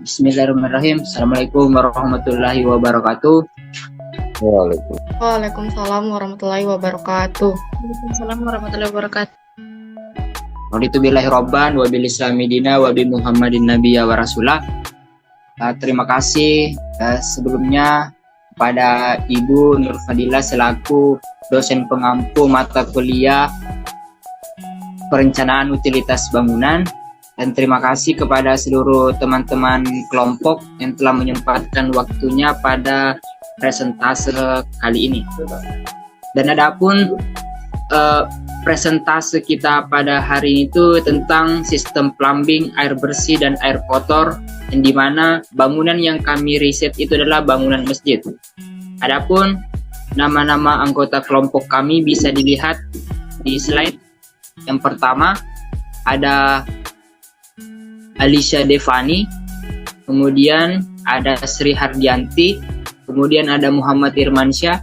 Bismillahirrahmanirrahim. Assalamualaikum warahmatullahi wabarakatuh. Waalaikumsalam warahmatullahi wabarakatuh. Waalaikumsalam warahmatullahi wabarakatuh. Raditu billahi robban wa bil islami dina wa bi Muhammadin nabiyya wa rasulah. Terima kasih sebelumnya kepada Ibu Nur Fadilah selaku dosen pengampu mata kuliah Perencanaan Utilitas Bangunan, dan terima kasih kepada seluruh teman-teman kelompok yang telah menyempatkan waktunya pada presentase kali ini. Dan adapun presentase kita pada hari ini itu tentang sistem plumbing, air bersih dan air kotor, yang dimana bangunan yang kami riset itu adalah bangunan masjid. Adapun nama-nama anggota kelompok kami bisa dilihat di slide. Yang pertama ada Alicia Devani, kemudian ada Sri Hardianti, kemudian ada Muhammad Irmansyah,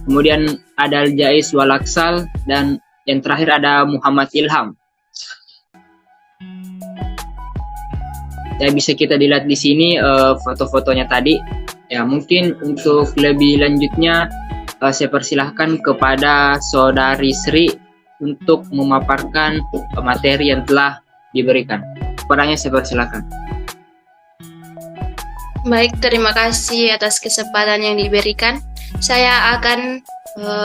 kemudian ada Al-Jais Walaksal, dan yang terakhir ada Muhammad Ilham. Ya, bisa kita dilihat di sini foto-fotonya tadi. Ya, mungkin untuk lebih lanjutnya saya persilahkan kepada Saudari Sri untuk memaparkan materi yang telah diberikan. Kepadanya saya persilahkan. Baik, terima kasih atas kesempatan yang diberikan. Saya akan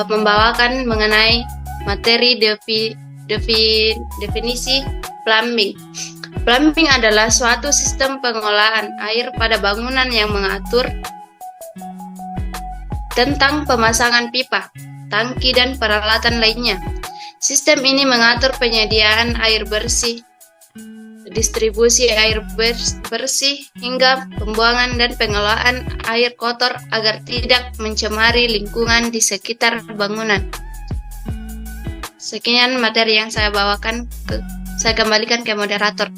membawakan mengenai materi definisi plumbing. Plumbing adalah suatu sistem pengolahan air pada bangunan yang mengatur tentang pemasangan pipa, tangki, dan peralatan lainnya. Sistem ini mengatur penyediaan air bersih, distribusi air bersih, hingga pembuangan dan pengelolaan air kotor agar tidak mencemari lingkungan di sekitar bangunan. Sekian materi yang saya bawakan, saya kembalikan ke moderator.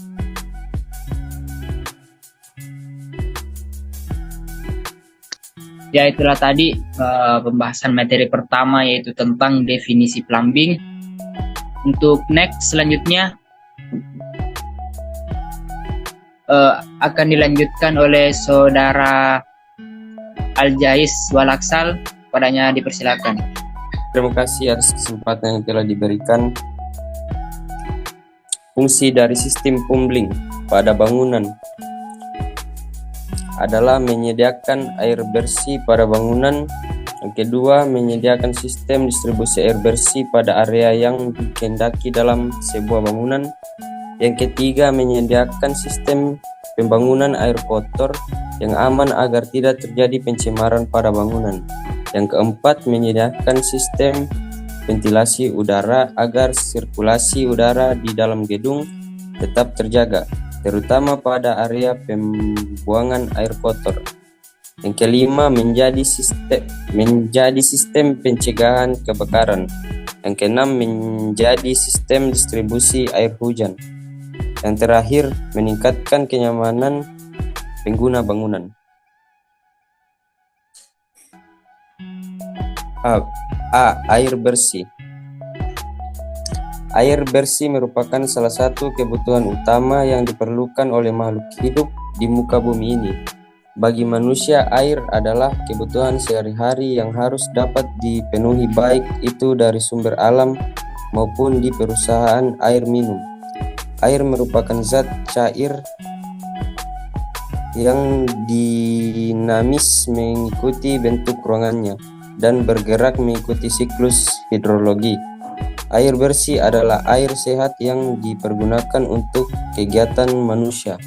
Ya, itulah tadi pembahasan materi pertama, yaitu tentang definisi plumbing. Untuk next selanjutnya akan dilanjutkan oleh Saudara Al-Jais Walaksal. Padanya dipersilakan. Terima kasih atas kesempatan yang telah diberikan. Fungsi dari sistem plumbing pada bangunan adalah menyediakan air bersih pada bangunan. Yang kedua, menyediakan sistem distribusi air bersih pada area yang dikehendaki dalam sebuah bangunan. Yang ketiga, menyediakan sistem pembangunan air kotor yang aman agar tidak terjadi pencemaran pada bangunan. Yang keempat, menyediakan sistem ventilasi udara agar sirkulasi udara di dalam gedung tetap terjaga, terutama pada area pembuangan air kotor. Yang kelima, menjadi sistem pencegahan kebakaran. Yang keenam, menjadi sistem distribusi air hujan. Yang terakhir, meningkatkan kenyamanan pengguna bangunan. Air bersih. Air bersih merupakan salah satu kebutuhan utama yang diperlukan oleh makhluk hidup di muka bumi ini. Bagi manusia, air adalah kebutuhan sehari-hari yang harus dapat dipenuhi, baik itu dari sumber alam maupun di perusahaan air minum. Air merupakan zat cair yang dinamis mengikuti bentuk ruangannya dan bergerak mengikuti siklus hidrologi. Air bersih adalah air sehat yang dipergunakan untuk kegiatan manusia.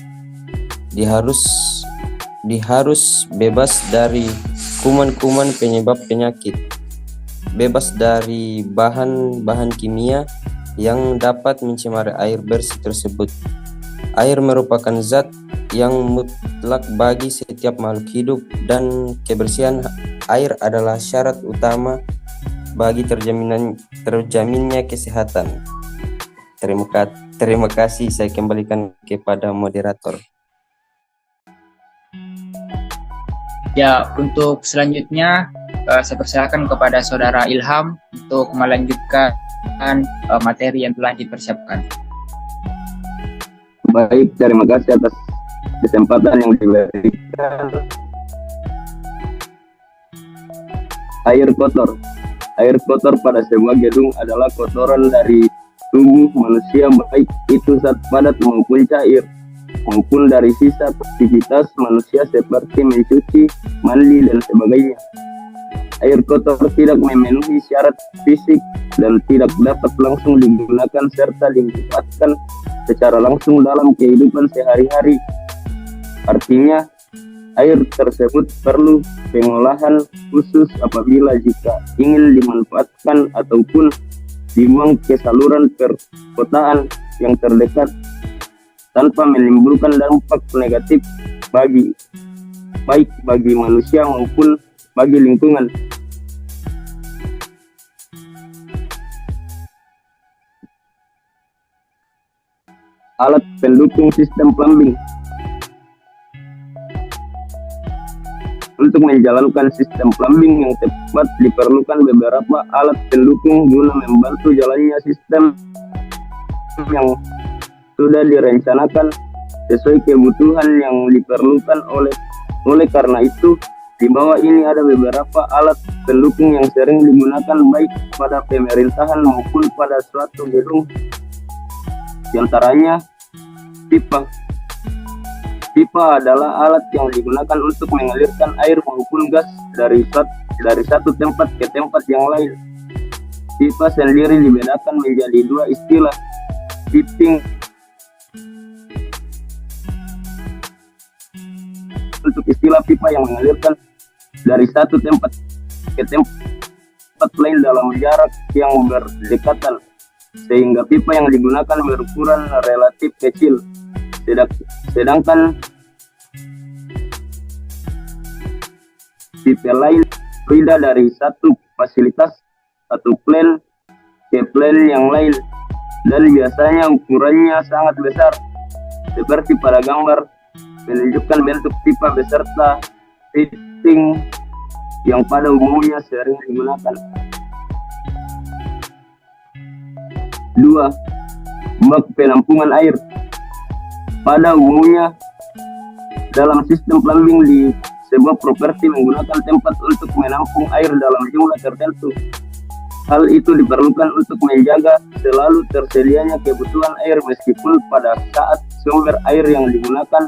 Diharus bebas dari kuman-kuman penyebab penyakit, bebas dari bahan-bahan kimia yang dapat mencemari air bersih tersebut. Air merupakan zat yang mutlak bagi setiap makhluk hidup, dan kebersihan air adalah syarat utama bagi terjaminnya kesehatan. Terima kasih, saya kembalikan kepada moderator. Ya, untuk selanjutnya saya persilakan kepada Saudara Ilham untuk melanjutkan materi yang telah dipersiapkan. Baik, terima kasih atas kesempatan yang diberikan. Air kotor. Air kotor pada sebuah gedung adalah kotoran dari tubuh manusia, baik itu zat padat maupun cair, maupun dari sisa aktivitas manusia seperti mencuci, mandi, dan sebagainya. Air kotor tidak memenuhi syarat fisik dan tidak dapat langsung digunakan serta dimanfaatkan secara langsung dalam kehidupan sehari-hari. Artinya, air tersebut perlu pengolahan khusus apabila jika ingin dimanfaatkan ataupun dibuang ke saluran perkotaan yang terdekat tanpa menimbulkan dampak negatif baik bagi manusia maupun bagi lingkungan. Alat pendukung sistem plumbing. Untuk menjalankan sistem plumbing yang tepat diperlukan beberapa alat pendukung guna membantu jalannya sistem yang sudah direncanakan sesuai kebutuhan yang diperlukan. Oleh karena itu, di bawah ini ada beberapa alat pendukung yang sering digunakan baik pada pemerintahan maupun pada suatu gedung. Di antaranya, pipa. Pipa adalah alat yang digunakan untuk mengalirkan air maupun gas dari satu tempat ke tempat yang lain. Pipa sendiri dibedakan menjadi dua istilah, piping untuk istilah pipa yang mengalirkan dari satu tempat ke tempat lain dalam jarak yang berdekatan, sehingga pipa yang digunakan berukuran relatif kecil. Sedangkan pipa lain pindah dari satu fasilitas atau plan ke plan yang lain, dan biasanya ukurannya sangat besar, seperti pada gambar menunjukkan bentuk pipa beserta fitting yang pada umumnya sering digunakan. 2. Bak penampungan air. Pada umumnya, dalam sistem plumbing di sebuah properti menggunakan tempat untuk menampung air dalam jumlah tertentu. Hal itu diperlukan untuk menjaga selalu tersedianya kebutuhan air meskipun pada saat sumber air yang digunakan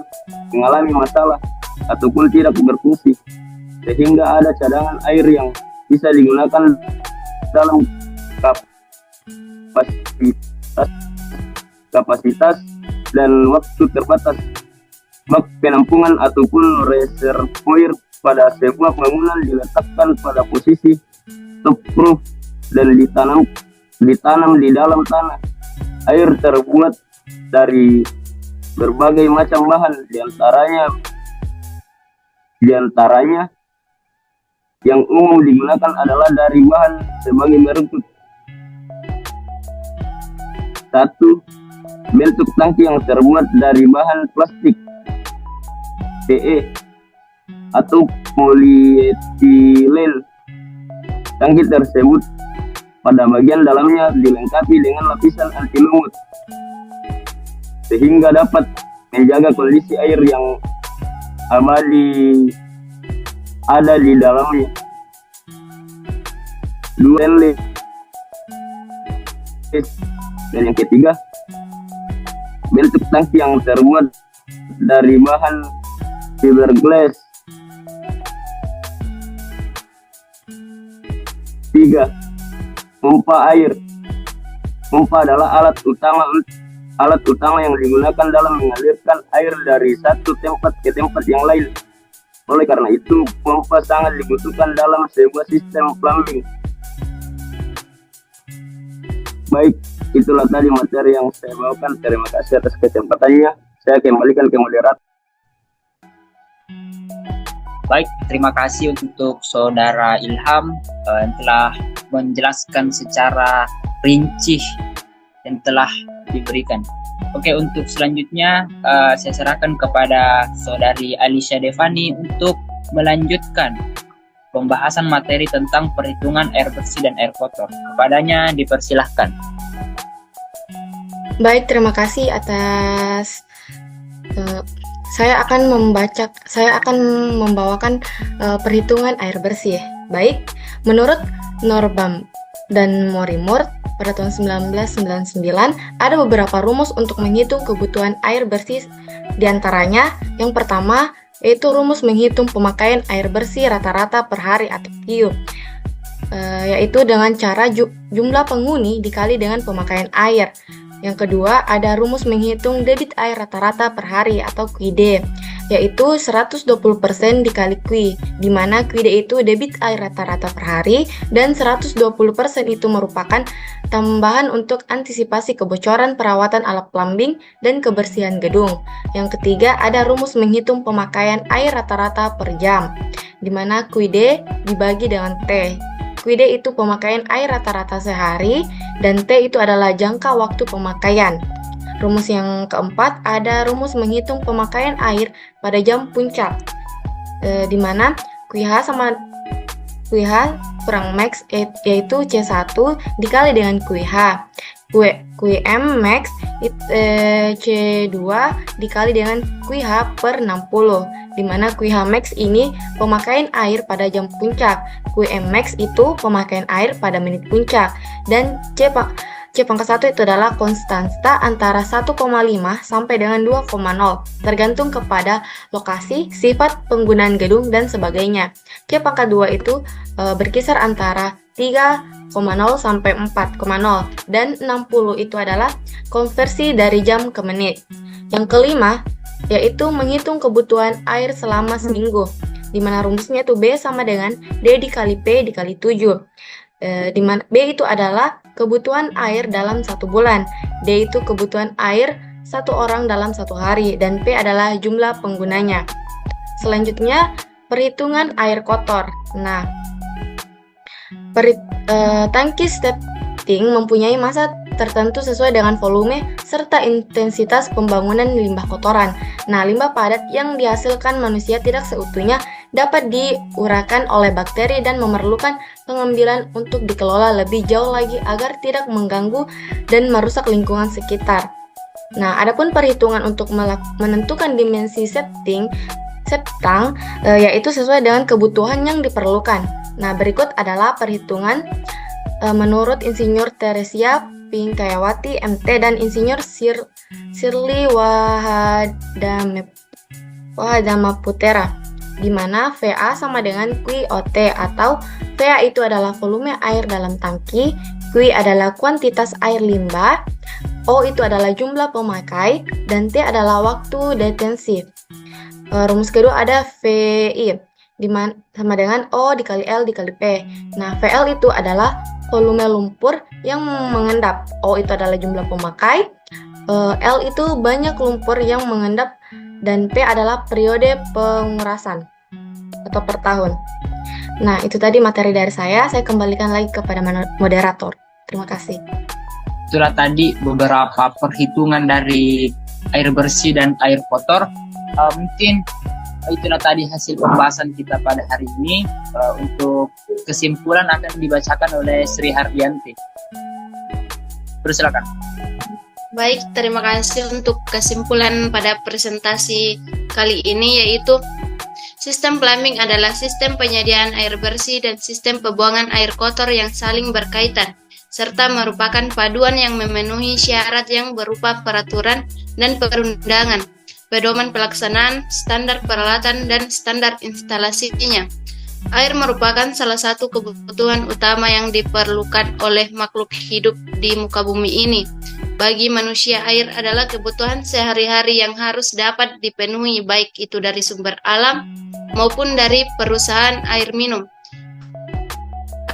mengalami masalah ataupun tidak berfungsi, sehingga ada cadangan air yang bisa digunakan dalam kapasitas dan waktu terbatas. Bak penampungan ataupun reservoir pada sebuah bangunan diletakkan pada posisi top roof dan ditanam di dalam tanah. Air terbuat dari berbagai macam bahan, diantaranya yang umum digunakan adalah dari bahan sebagai berikut. 1. Bentuk tangki yang terbuat dari bahan plastik PE atau polietilen. Tangki tersebut pada bagian dalamnya dilengkapi dengan lapisan anti lumut, sehingga dapat menjaga kondisi air yang abadi ada di dalamnya. 2. Dan yang ketiga, bentuk tangki yang terbuat dari bahan fiberglass. 3. Pompa air. Pompa adalah alat utama yang digunakan dalam mengalirkan air dari satu tempat ke tempat yang lain. Oleh karena itu, pompa sangat dibutuhkan dalam sebuah sistem plumbing. Baik, itulah tadi materi yang saya bawakan. Terima kasih atas kesempatannya. Saya kembalikan ke moderator. Baik, terima kasih untuk Saudara Ilham yang telah menjelaskan secara rinci yang telah diberikan. Oke, untuk selanjutnya saya serahkan kepada Saudari Alicia Devani untuk melanjutkan pembahasan materi tentang perhitungan air bersih dan air kotor. Kepadanya dipersilahkan. Baik, terima kasih atas Saya akan membawakan perhitungan air bersih. Baik, menurut Norbam dan Morimort pada tahun 1999 ada beberapa rumus untuk menghitung kebutuhan air bersih. Di antaranya, yang pertama yaitu rumus menghitung pemakaian air bersih rata-rata per hari atau Q, yaitu dengan cara jumlah penghuni dikali dengan pemakaian air. Yang kedua, ada rumus menghitung debit air rata-rata per hari atau QD, yaitu 120% dikali Q, di mana QD itu debit air rata-rata per hari dan 120% itu merupakan tambahan untuk antisipasi kebocoran perawatan alat plumbing dan kebersihan gedung. Yang ketiga, ada rumus menghitung pemakaian air rata-rata per jam, di mana QD dibagi dengan T. QD itu pemakaian air rata-rata sehari, dan T itu adalah jangka waktu pemakaian. Rumus yang keempat, ada rumus menghitung pemakaian air pada jam puncak, di mana QH kurang max yaitu C1 dikali dengan QH. QM max C2 dikali dengan QH per 60, di mana QH max ini pemakaian air pada jam puncak, QM max itu pemakaian air pada menit puncak, dan C pangkat 1 itu adalah konstanta antara 1,5 sampai dengan 2,0 tergantung kepada lokasi, sifat penggunaan gedung, dan sebagainya. C pangkat 2 itu berkisar antara 3,0 sampai 4,0, dan 60 itu adalah konversi dari jam ke menit. Yang kelima yaitu menghitung kebutuhan air selama seminggu, di mana rumusnya itu B sama dengan D dikali P dikali 7. Di mana B itu adalah kebutuhan air dalam 1 bulan, D itu kebutuhan air 1 orang dalam 1 hari, dan P adalah jumlah penggunanya. Selanjutnya, perhitungan air kotor. Nah, tangki setting mempunyai masa tertentu sesuai dengan volume serta intensitas pembangunan limbah kotoran. Nah, limbah padat yang dihasilkan manusia tidak seutuhnya dapat diuraikan oleh bakteri dan memerlukan pengambilan untuk dikelola lebih jauh lagi agar tidak mengganggu dan merusak lingkungan sekitar. Nah, adapun perhitungan untuk menentukan dimensi setting yaitu sesuai dengan kebutuhan yang diperlukan. Nah, berikut adalah perhitungan menurut Insinyur Teresia Pinkayawati MT dan Insinyur Shirley Wahadamaputera, di mana VA sama dengan QOT, atau VA itu adalah volume air dalam tangki, Q adalah kuantitas air limbah, O itu adalah jumlah pemakai, dan T adalah waktu detensi. Rumus kedua ada VI, sama dengan O dikali L dikali P. Nah, VL itu adalah volume lumpur yang mengendap, O itu adalah jumlah pemakai, L itu banyak lumpur yang mengendap, dan P adalah periode pengurasan atau per tahun. Nah, itu tadi materi dari saya kembalikan lagi kepada moderator. Terima kasih. Itulah tadi beberapa perhitungan dari air bersih dan air kotor. Mungkin itulah tadi hasil pembahasan kita pada hari ini. Untuk kesimpulan akan dibacakan oleh Sri Hardianti. Silakan. Baik, terima kasih untuk kesimpulan pada presentasi kali ini, yaitu sistem plumbing adalah sistem penyediaan air bersih dan sistem pembuangan air kotor yang saling berkaitan, serta merupakan paduan yang memenuhi syarat yang berupa peraturan dan perundangan, pedoman pelaksanaan, standar peralatan, dan standar instalasinya. Air merupakan salah satu kebutuhan utama yang diperlukan oleh makhluk hidup di muka bumi ini. Bagi manusia, air adalah kebutuhan sehari-hari yang harus dapat dipenuhi, baik itu dari sumber alam maupun dari perusahaan air minum.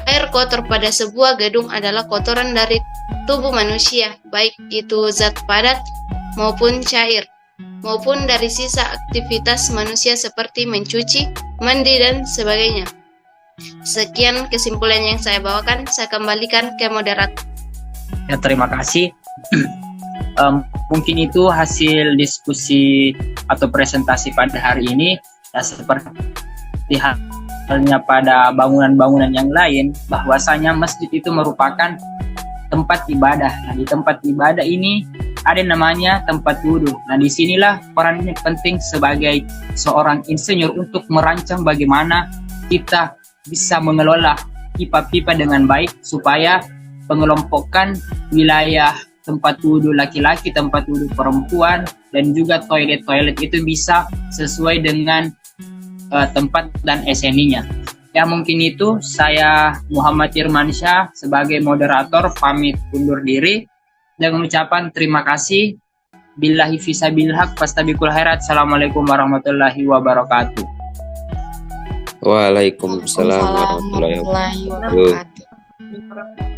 Air kotor pada sebuah gedung adalah kotoran dari tubuh manusia, baik itu zat padat maupun cair, maupun dari sisa aktivitas manusia seperti mencuci, mandi, dan sebagainya. Sekian kesimpulan yang saya bawakan, saya kembalikan ke moderator. Ya, terima kasih. Mungkin itu hasil diskusi atau presentasi pada hari ini. Ya, seperti halnya pada bangunan-bangunan yang lain, bahwasanya masjid itu merupakan tempat ibadah. Nah, di tempat ibadah ini ada namanya tempat wudhu. Nah, disinilah perannya penting sebagai seorang insinyur untuk merancang bagaimana kita bisa mengelola pipa-pipa dengan baik supaya pengelompokan wilayah tempat wudhu laki-laki, tempat wudhu perempuan, dan juga toilet-toilet itu bisa sesuai dengan tempat dan SNI-nya. Ya, mungkin itu. Saya Muhammad Irmansyah sebagai moderator pamit undur diri dengan ucapan terima kasih. Billahi fisabilil haq fastabiqul khairat. Assalamualaikum warahmatullahi wabarakatuh. Waalaikumsalam warahmatullahi wabarakatuh. wabarakatuh.